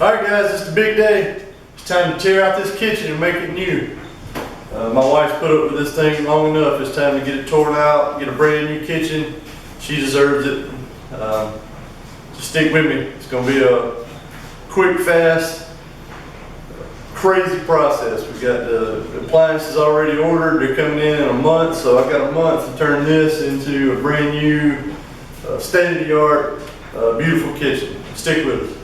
Alright guys, it's the big day. It's time to tear out this kitchen and make it new. My wife's put up with this thing long enough. It's time to get it torn out, get a brand new kitchen. She deserves it. Just stick with me. It's going to be a quick, fast, crazy process. We've got the appliances already ordered. They're coming in a month, so I've got a month to turn this into a brand new, state-of-the-art, beautiful kitchen. Stick with us.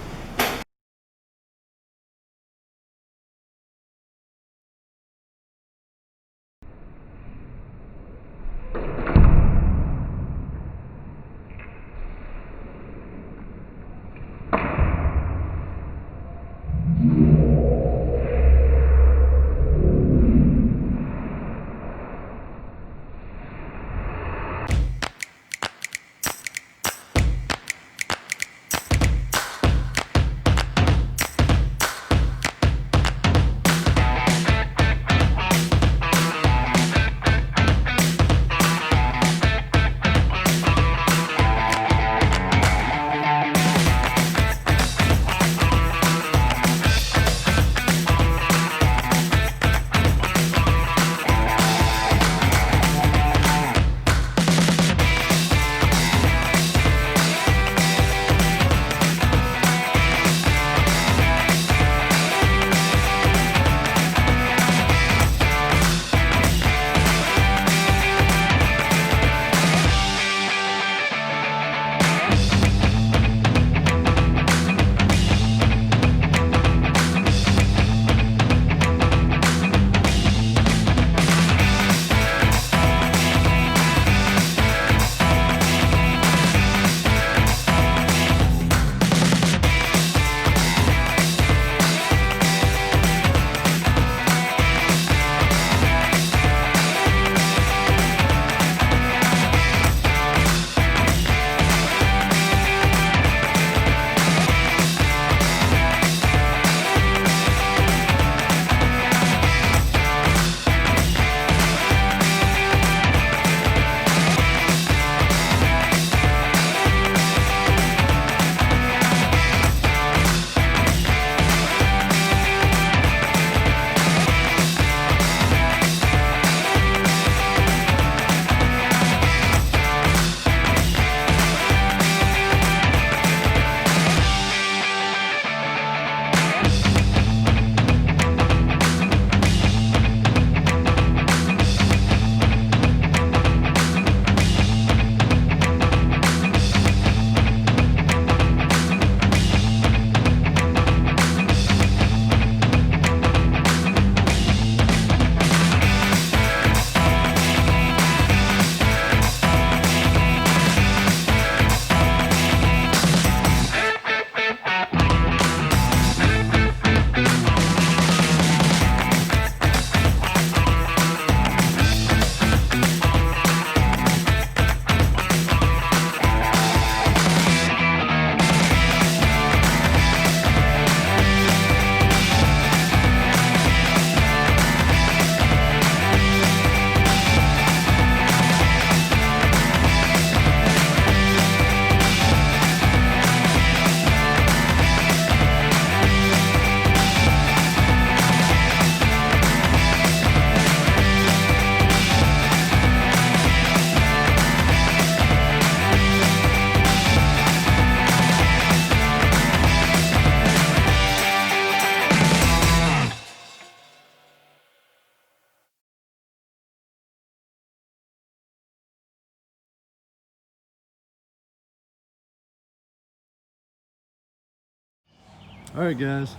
All right, guys.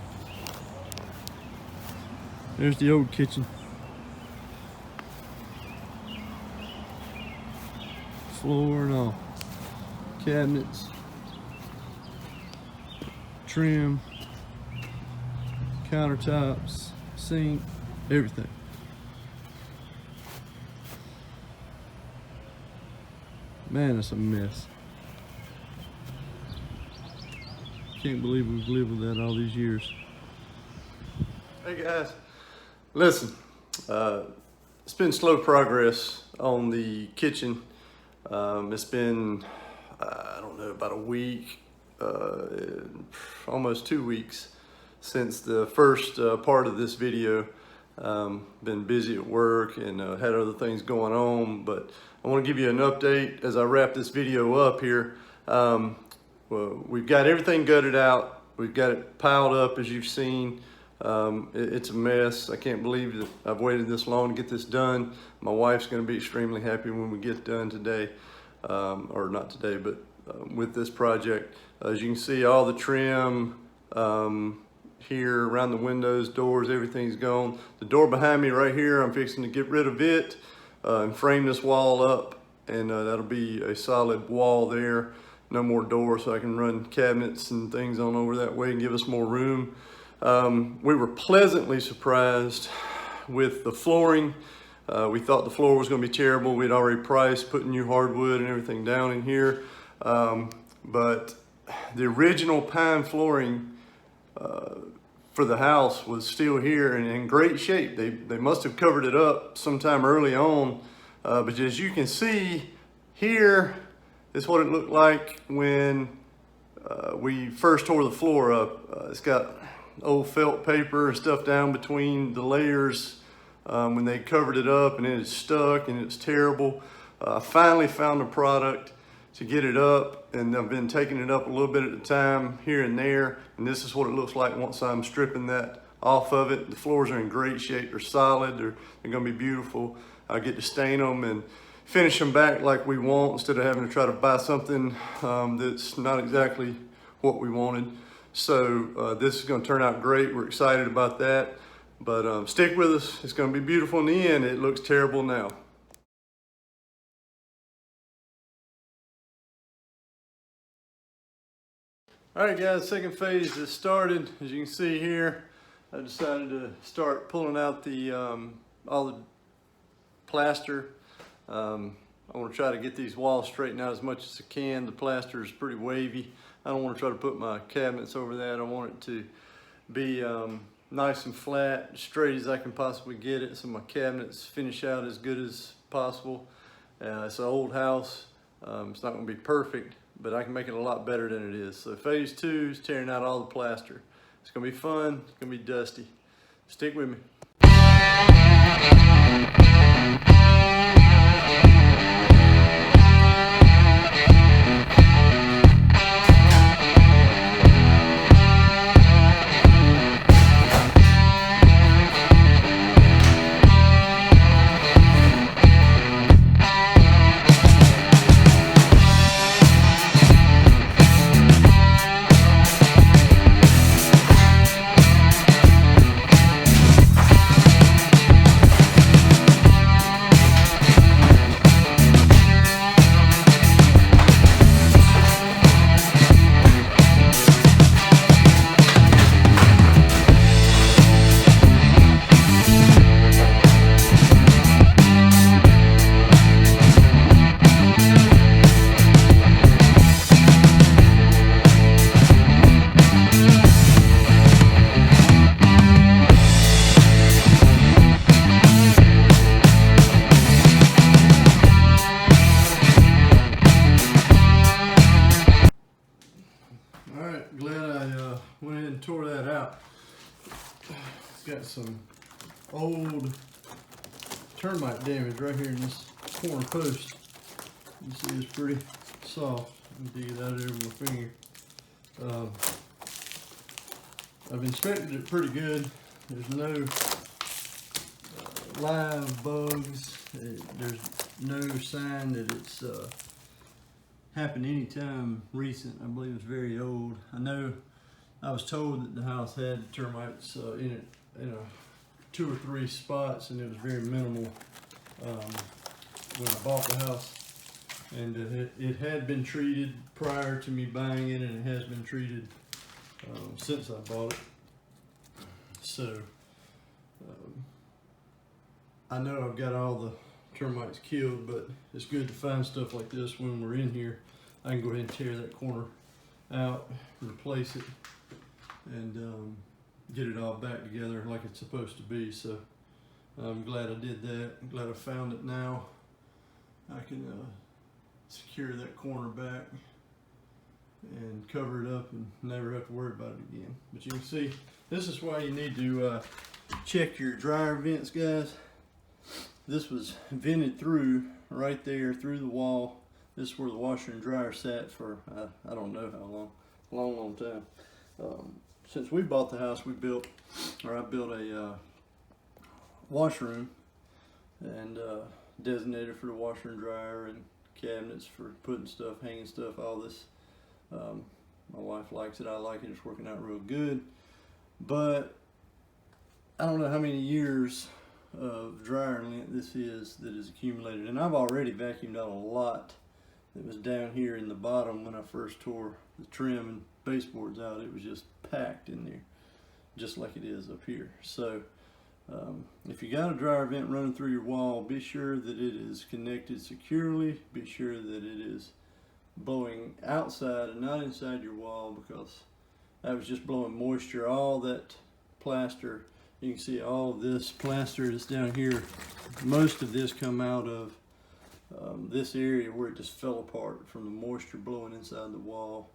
There's the old kitchen. Floor and all. Cabinets. Trim. Countertops. Sink. Everything. Man, it's a mess. Can't believe we've lived with that all these years. Hey guys, listen, it's been slow progress on the kitchen. It's been, I don't know, about a week, almost 2 weeks since the first part of this video. Been busy at work and had other things going on, but I want to give you an update as I wrap this video up here. Well, we've got everything gutted out. We've got it piled up, as you've seen. It's a mess. I can't believe that I've waited this long to get this done. My wife's going to be extremely happy when we get done today, or not today, but with this project. As you can see, all the trim here around the windows, doors, everything's gone. The door behind me right here, I'm fixing to get rid of it and frame this wall up, and that'll be a solid wall there. No more doors, so I can run cabinets and things on over that way and give us more room. We were pleasantly surprised with the flooring. We thought the floor was going to be terrible. We'd already priced putting new hardwood and everything down in here, but the original pine flooring for the house was still here and in great shape. They must have covered it up sometime early on, but as you can see here, is what it looked like when we first tore the floor up. It's got old felt paper and stuff down between the layers when they covered it up, and it is stuck and it's terrible. I finally found a product to get it up, and I've been taking it up a little bit at a time here and there, and this is what it looks like once I'm stripping that off of it. The floors are in great shape. They're solid. They're going to be beautiful. I get to stain them and finish them back like we want, instead of having to try to buy something that's not exactly what we wanted. So this is going to turn out great. We're excited about that, but stick with us. It's going to be beautiful in the end. It looks terrible now. All right, guys, second phase has started. As you can see here, I decided to start pulling out the all the plaster. I want to try to get these walls straightened out as much as I can. The plaster is pretty wavy. I don't want to try to put my cabinets over that. I want it to be nice and flat, straight as I can possibly get it, so my cabinets finish out as good as possible. It's an old house. It's not going to be perfect, but I can make it a lot better than it is. So phase 2 is tearing out all the plaster. It's going to be fun. It's going to be dusty. Stick with me. Went ahead and tore that out. It's got some old termite damage right here in this corner post. You see it's pretty soft. Let me dig it out of there with my finger. I've inspected it pretty good. There's no live bugs. There's no sign that it's happened anytime recent. I believe it's very old. I know I was told that the house had termites in it, in 2 or 3 spots, and it was very minimal when I bought the house. And it had been treated prior to me buying it, and it has been treated since I bought it. So I know I've got all the termites killed, but it's good to find stuff like this when we're in here. I can go ahead and tear that corner out, replace it, and get it all back together like it's supposed to be. So I'm glad I did that. I'm glad I found it now. I can secure that corner back and cover it up and never have to worry about it again. But you can see, this is why you need to check your dryer vents, guys. This was vented through right there through the wall. This is where the washer and dryer sat for I don't know how long, long time. Since we bought the house, I built a washroom and designated for the washer and dryer and cabinets for putting stuff, hanging stuff, all this. My wife likes it, I like it, it's working out real good. But I don't know how many years of dryer lint this is that is accumulated, and I've already vacuumed out a lot that was down here in the bottom when I first tore the trim and baseboards out. It was just packed in there, just like it is up here. So if you got a dryer vent running through your wall, be sure that it is connected securely. Be sure that it is blowing outside and not inside your wall, because that was just blowing moisture. All that plaster, you can see all of this plaster that's down here, most of this come out of this area where it just fell apart from the moisture blowing inside the wall,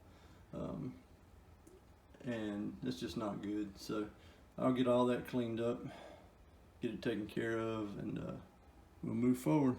and it's just not good. So I'll get all that cleaned up, get it taken care of, and we'll move forward.